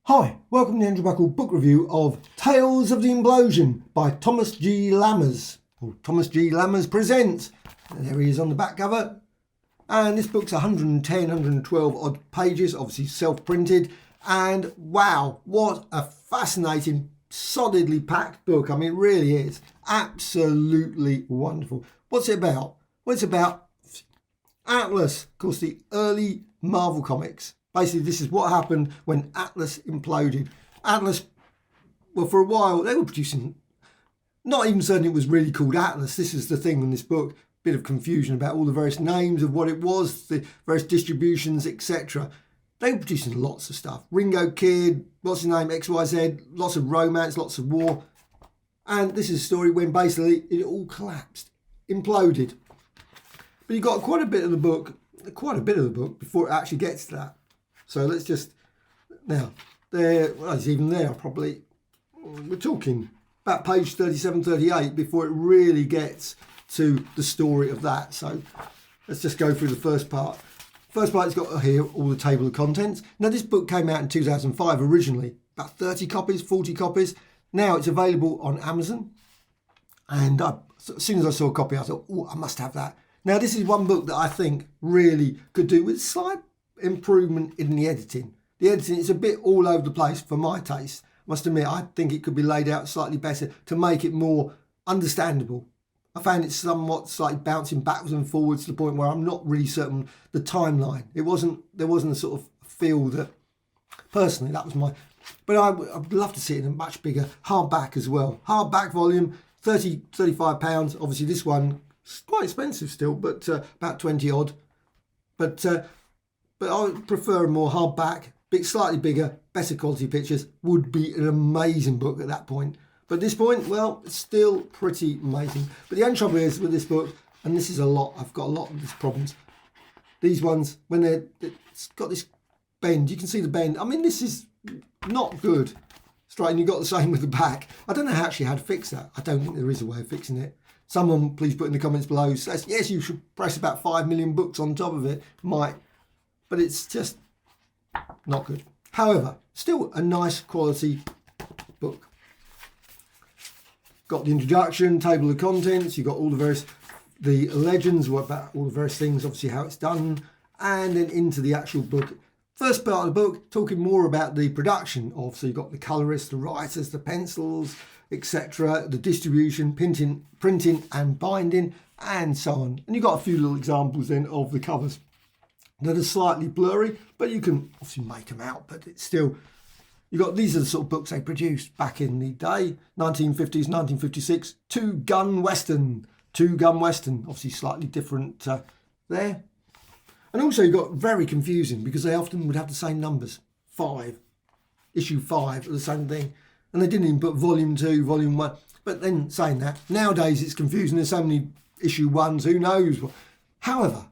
Hi, welcome to the Andrew Buckle book review of Tales of the Implosion by Thomas G. Lammers. Thomas G. Lammers presents. And there he is on the back cover. And this book's 110, 112 odd pages, obviously self-printed. And wow, what a fascinating, solidly packed book. I mean, it really is. Absolutely wonderful. What's it about? Well, it's about Atlas, of course, the early Marvel comics. Basically, this is what happened when Atlas imploded. Atlas, well, for a while, they were producing, not even certain it was really called Atlas. This is the thing in this book, bit of confusion about all the various names of what it was, the various distributions, etc. They were producing lots of stuff. Ringo Kid, what's his name, XYZ, lots of romance, lots of war. And this is a story when basically it all collapsed, imploded. But you got quite a bit of the book before it actually gets to that. So let's just, now, it's even there probably, we're talking about page 37, 38 before it really gets to the story of that. So let's just go through the first part. First part's got here all the table of contents. Now this book came out in 2005 originally, about 30 copies, 40 copies. Now it's available on Amazon. And as soon as I saw a copy, I thought, oh, I must have that. Now this is one book that I think really could do with slight improvement in the editing. The editing is a bit all over the place for my taste. I must admit, I think it could be laid out slightly better to make it more understandable. I found it somewhat slightly bouncing backwards and forwards to the point where I'm not really certain the timeline. There wasn't a sort of feel that, personally, that was my, but I'd love to see it in a much bigger hardback as well. Hardback volume, £35. Obviously this one is quite expensive still, but about 20 odd. But I would prefer a more hardback, slightly bigger, better quality pictures. Would be an amazing book at that point. But at this point, well, it's still pretty amazing. But the only trouble is with this book, and this is a lot, I've got a lot of these problems. These ones, when it's got this bend, you can see the bend. I mean, this is not good. Straight, and you've got the same with the back. I don't know actually how to fix that. I don't think there is a way of fixing it. Someone please put in the comments below, says, yes, you should press about 5 million books on top of it. Might. But it's just not good. However, still a nice quality book. Got the introduction, table of contents, you've got all the legends, what about all the various things, obviously how it's done, and then into the actual book. First part of the book, talking more about the production of, so you've got the colorists, the writers, the pencils, etc., the distribution, printing and binding, and so on. And you've got a few little examples then of the covers that are slightly blurry, but you can obviously make them out, but it's still, these are the sort of books they produced back in the day, 1950s, 1956, two-gun western, obviously slightly different there. And also you got very confusing because they often would have the same numbers, 5, issue 5 of the same thing, and they didn't even put volume 2, volume 1, but then saying that, nowadays it's confusing, there's so many issue 1s, who knows. However,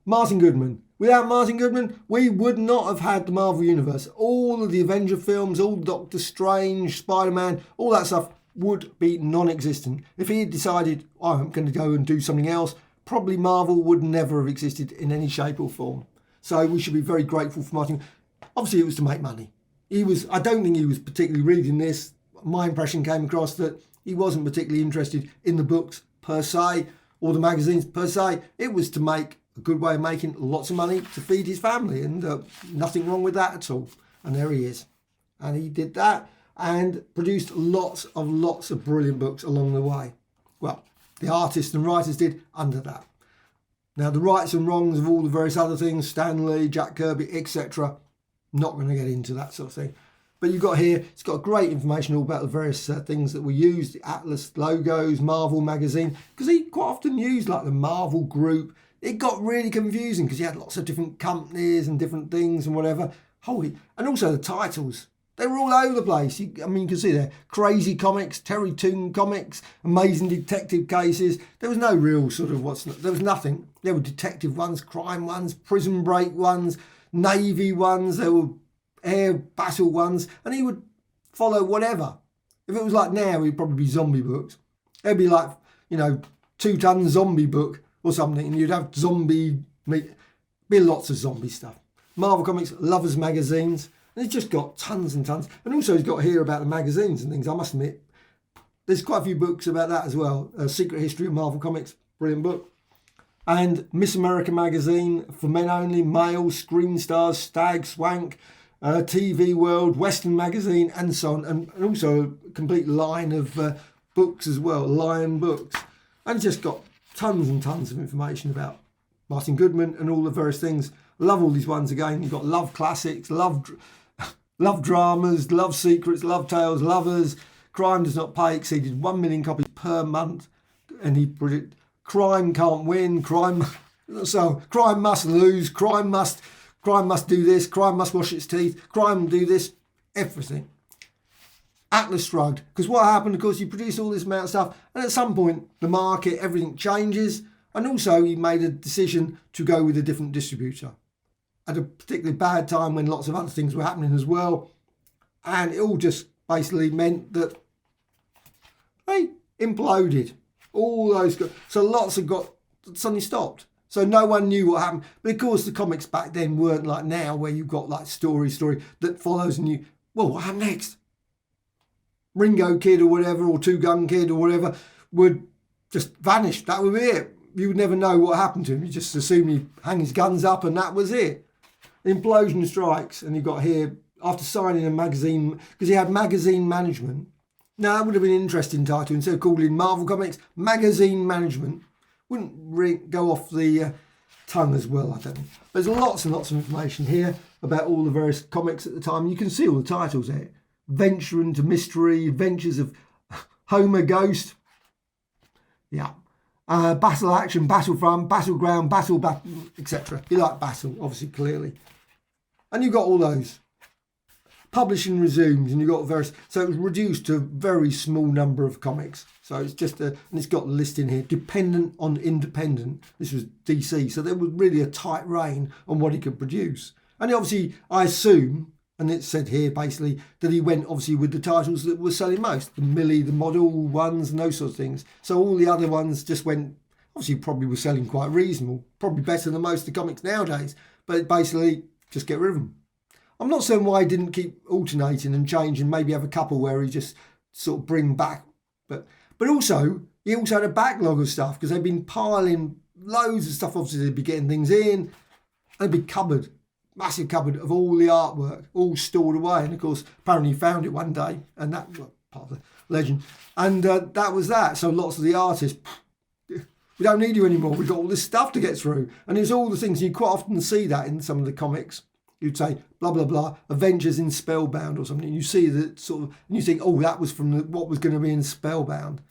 Martin Goodman, without Martin Goodman, we would not have had the Marvel Universe. All of the Avenger films, all Doctor Strange, Spider-Man, all that stuff would be non-existent. If he had decided, oh, I'm going to go and do something else, probably Marvel would never have existed in any shape or form. So we should be very grateful for Martin. Obviously, it was to make money. I don't think he was particularly reading this. My impression came across that he wasn't particularly interested in the books per se, or the magazines per se. It was to make a good way of making lots of money to feed his family, and nothing wrong with that at all. And there he is. And he did that and produced lots of brilliant books along the way. Well, the artists and writers did under that. Now, the rights and wrongs of all the various other things, Stan Lee, Jack Kirby, etc., not going to get into that sort of thing. But you've got here, it's got great information all about the various things that were used, the Atlas logos, Marvel magazine, because he quite often used like the Marvel group. It got really confusing because you had lots of different companies and different things and whatever. And also the titles. They were all over the place. You can see there, Crazy Comics, Terry Toon Comics, Amazing Detective Cases. There was no real sort of there was nothing. There were detective ones, crime ones, prison break ones, Navy ones, there were air battle ones, and he would follow whatever. If it was like now, it'd probably be zombie books. It'd be like, 2-ton zombie book or something, and you'd have be lots of zombie stuff. Marvel Comics, Lovers magazines, And he's just got tons and tons. And also he's got here about the magazines and things. I must admit, there's quite a few books about that as well. Secret History of Marvel Comics, brilliant book. And Miss America magazine, for men only, male, Screen Stars, Stag, Swank, TV World, Western magazine, and so on. And also a complete line of books as well, Lion books. And just got tons and tons of information about Martin Goodman and all the various things. Love all these ones again. You've got love classics, love dramas, love secrets, love tales, lovers. Crime Does Not Pay exceeded 1 million copies per month. And he predicted crime can't win, crime must lose, crime must do this, crime must wash its teeth, crime do this, everything. Atlas shrugged, because what happened, of course, you produce all this amount of stuff, and at some point the market, everything changes, and also he made a decision to go with a different distributor at a particularly bad time when lots of other things were happening as well, and it all just basically meant that they imploded. All those, so lots have got suddenly stopped. So no one knew what happened. But of course, the comics back then weren't like now, where you've got like story that follows, and you, well, what happened next? Ringo Kid or whatever, or Two Gun Kid or whatever, would just vanish. That would be it. You would never know what happened to him. You just assume he'd hang his guns up, and that was it. Implosion strikes, and you've got here after signing a magazine, because he had magazine management. Now, that would have been an interesting title. Instead of calling Marvel Comics Magazine Management, wouldn't go off the tongue as well, I don't think. There's lots and lots of information here about all the various comics at the time. You can see all the titles there. Venture into Mystery, Adventures of Homer Ghost. Yeah. Battle Action, Battlefront, Battleground, Battle, etc. You like Battle, obviously, clearly. And you've got all those. Publishing resumes, and you've got various, so it was reduced to a very small number of comics. So it's just and it's got the list in here, dependent on independent. This was DC, so there was really a tight rein on what he could produce. And obviously, I assume, and it said here basically, that he went obviously with the titles that were selling most, the Millie, the model ones, and those sorts of things. So all the other ones just went, obviously probably were selling quite reasonable, probably better than most of the comics nowadays, but basically just get rid of them. I'm not saying why he didn't keep alternating and change and maybe have a couple where he just sort of bring back. But also, he also had a backlog of stuff, because they'd been piling loads of stuff. Obviously, they'd be getting things in. They'd be cupboard, massive cupboard of all the artwork, all stored away. And of course, apparently he found it one day, and that was part of the legend. And that was that. So lots of the artists, we don't need you anymore. We've got all this stuff to get through. And it's all the things, you quite often see that in some of the comics. You'd say, blah, blah, blah, Avengers in Spellbound or something. You see that sort of, and you think, oh, that was from what was going to be in Spellbound.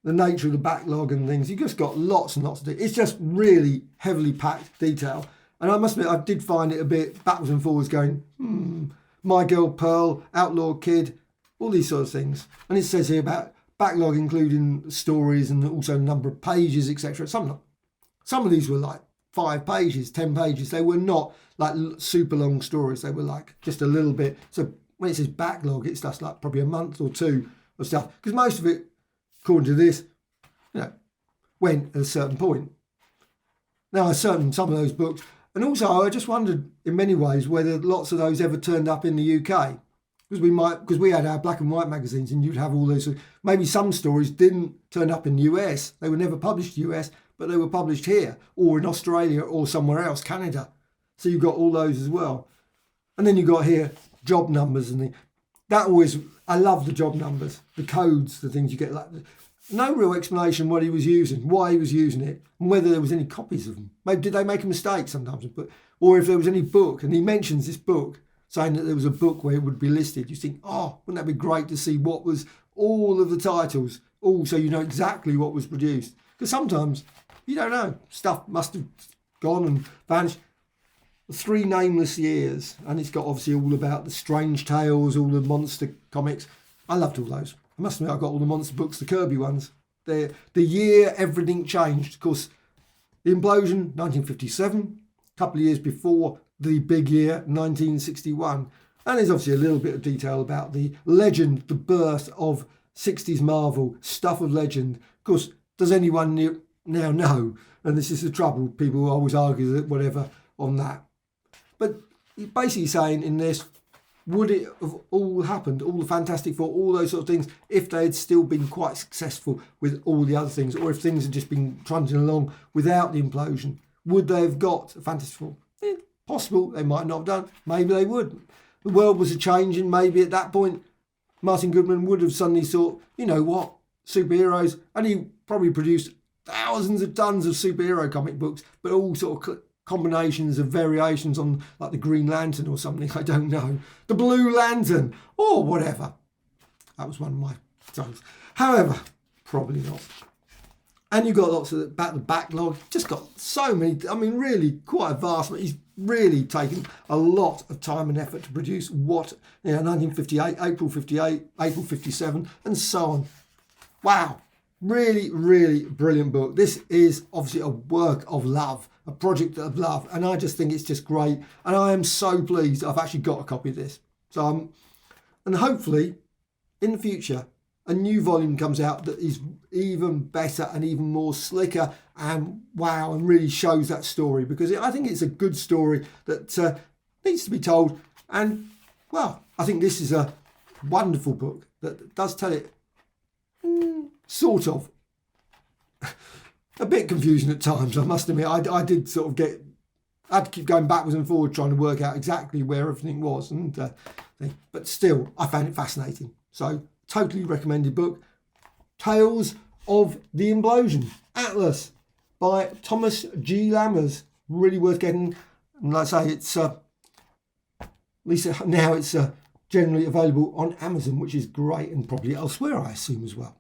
The nature of the backlog and things. You just got lots and lots of detail. It's just really heavily packed detail. And I must admit, I did find it a bit backwards and forwards going, My Girl Pearl, Outlaw Kid, all these sort of things. And it says here about backlog including stories and also a number of pages, etc. Some of these were like 5 pages, 10 pages. They were not like super long stories. They were like just a little bit. So when it says backlog, it's just like probably a month or two of stuff. Because most of it, according to this, went at a certain point. Now, some of those books, and also I just wondered in many ways whether lots of those ever turned up in the UK. Because we had our black and white magazines, and you'd have all those. Maybe some stories didn't turn up in the US. They were never published in the US, but they were published here or in Australia or somewhere else, Canada. So you've got all those as well. And then you've got here job numbers and I love the job numbers, the codes, the things you get. Like no real explanation what he was using, why he was using it, and whether there was any copies of them. Maybe did they make a mistake sometimes, or if there was any book. And he mentions this book, saying that there was a book where it would be listed. You think, oh, wouldn't that be great to see what was all of the titles, all so you know exactly what was produced. Because sometimes you don't know. Stuff must have gone and vanished. 3 Nameless Years, and it's got obviously all about the Strange Tales, all the monster comics. I loved all those. I must admit, I got all the monster books, the Kirby ones. The year everything changed. Of course, the implosion, 1957, a couple of years before the big year, 1961. And there's obviously a little bit of detail about the legend, the birth of 60s Marvel, stuff of legend. Of course, does anyone now know? And this is the trouble. People always argue that whatever on that. But he's basically saying in this, would it have all happened, all the Fantastic Four, all those sort of things, if they had still been quite successful with all the other things, or if things had just been trundling along without the implosion? Would they have got a Fantastic Four? Possible, they might not have done. Maybe they would. The world was a changing. Maybe at that point, Martin Goodman would have suddenly thought, you know what, superheroes, and he probably produced thousands of tons of superhero comic books, but all sort of combinations of variations on like the Green Lantern or something, I don't know, the Blue Lantern or whatever. That was one of my songs. However, probably not. And you've got lots of the backlog, just got so many, I mean really quite a vast, he's really taken a lot of time and effort to produce what, 1958, April 58, April 57 and so on. Wow, really, really brilliant book. This is obviously a work of love, a project of love, and I just think it's just great, and I am so pleased I've actually got a copy of this. So and hopefully in the future a new volume comes out that is even better and even more slicker and wow, and really shows that story, because I think it's a good story that needs to be told. And well, I think this is a wonderful book that does tell it sort of. A bit confusing at times, I must admit. I did sort of I had to keep going backwards and forward trying to work out exactly where everything was, and but still I found it fascinating. So totally recommended book, Tales of the Implosion, Atlas by Thomas G. Lammers. Really worth getting, and like I say, it's at least now it's generally available on Amazon, which is great, and probably elsewhere I assume as well.